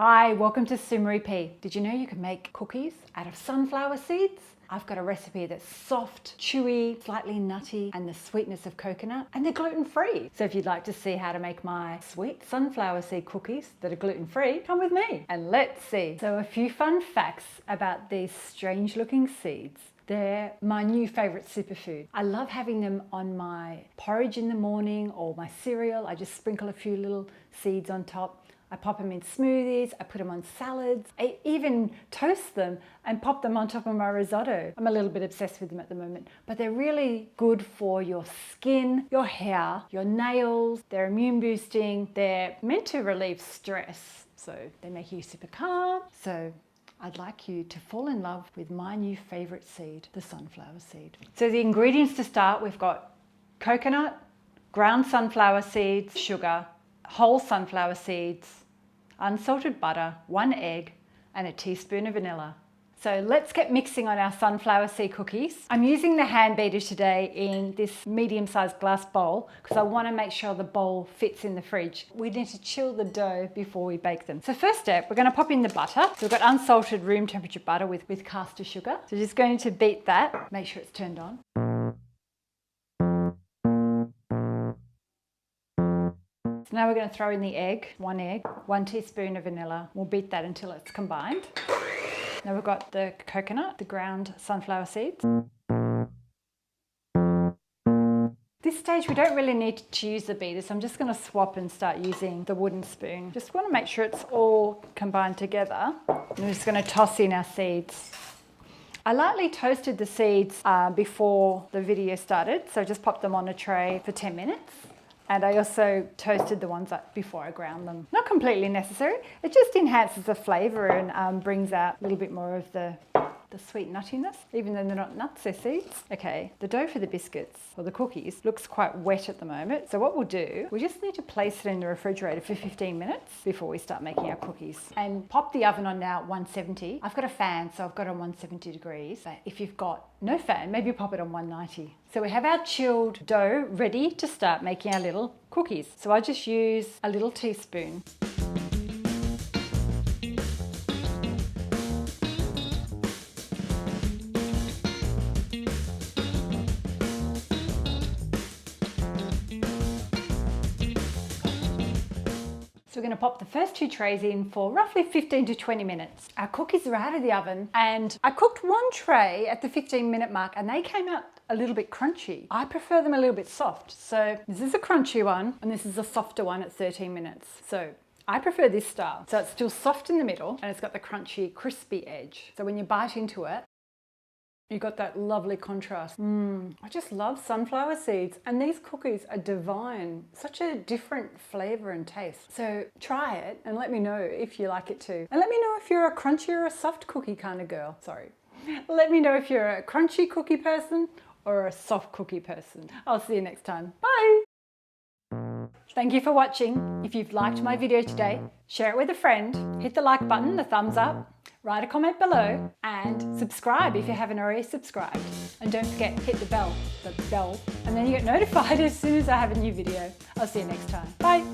Hi, welcome to Maree P. Did you know you can make cookies out of sunflower seeds? I've got a recipe that's soft, chewy, slightly nutty, and the sweetness of coconut, and they're gluten-free. So if you'd like to see how to make my sweet sunflower seed cookies that are gluten-free, come with me and let's see. So a few fun facts about these strange looking seeds. They're my new favorite superfood. I love having them on my porridge in the morning or my cereal. I just sprinkle a few little seeds on top. I pop them in smoothies, I put them on salads, I even toast them and pop them on top of my risotto. I'm a little bit obsessed with them at the moment, but they're really good for your skin, your hair, your nails. They're immune boosting. They're meant to relieve stress, so they make you super calm. So I'd like you to fall in love with my new favorite seed, the sunflower seed. So the ingredients to start, we've got coconut, ground sunflower seeds, sugar, whole sunflower seeds, unsalted butter, 1 egg, and a teaspoon of vanilla. So let's get mixing on our sunflower seed cookies. I'm using the hand beater today in this medium-sized glass bowl because I want to make sure the bowl fits in the fridge. We need to chill the dough before we bake them. So first step, we're going to pop in the butter. So we've got unsalted room temperature butter with caster sugar. So just going to beat that, make sure it's turned on. So now we're going to throw in the egg, 1 egg, 1 teaspoon of vanilla. We'll beat that until it's combined. Now we've got the coconut, the ground sunflower seeds. This stage we don't really need to use the beater, so I'm just going to swap and start using the wooden spoon. Just want to make sure it's all combined together. And we're just going to toss in our seeds. I lightly toasted the seeds before the video started, so I just popped them on a tray for 10 minutes. And I also toasted the ones before I ground them. Not completely necessary, it just enhances the flavour and brings out a little bit more of the sweet nuttiness, even though they're not nuts, they're seeds. Okay, the dough for the biscuits, or the cookies, looks quite wet at the moment. So what we'll do, we just need to place it in the refrigerator for 15 minutes before we start making our cookies. And pop the oven on now at 170. I've got a fan, so I've got it on 170 degrees. But if you've got no fan, maybe pop it on 190. So we have our chilled dough ready to start making our little cookies. So I just use a little teaspoon. So we're going to pop the first 2 trays in for roughly 15 to 20 minutes. Our cookies are out of the oven and I cooked 1 tray at the 15-minute mark and they came out a little bit crunchy. I prefer them a little bit soft. So this is a crunchy one and this is a softer one at 13 minutes. So I prefer this style. So it's still soft in the middle and it's got the crunchy, crispy edge. So when you bite into it, you got that lovely contrast. I just love sunflower seeds and these cookies are divine. Such a different flavour and taste. So try it and let me know if you like it too. And let me know if you're a crunchy or a soft cookie kind of girl. Sorry. Let me know if you're a crunchy cookie person or a soft cookie person. I'll see you next time. Bye! Thank you for watching. If you've liked my video today, share it with a friend, hit the like button, the thumbs up, write a comment below, and subscribe if you haven't already subscribed. And don't forget, hit the bell, and then you get notified as soon as I have a new video. I'll see you next time. Bye!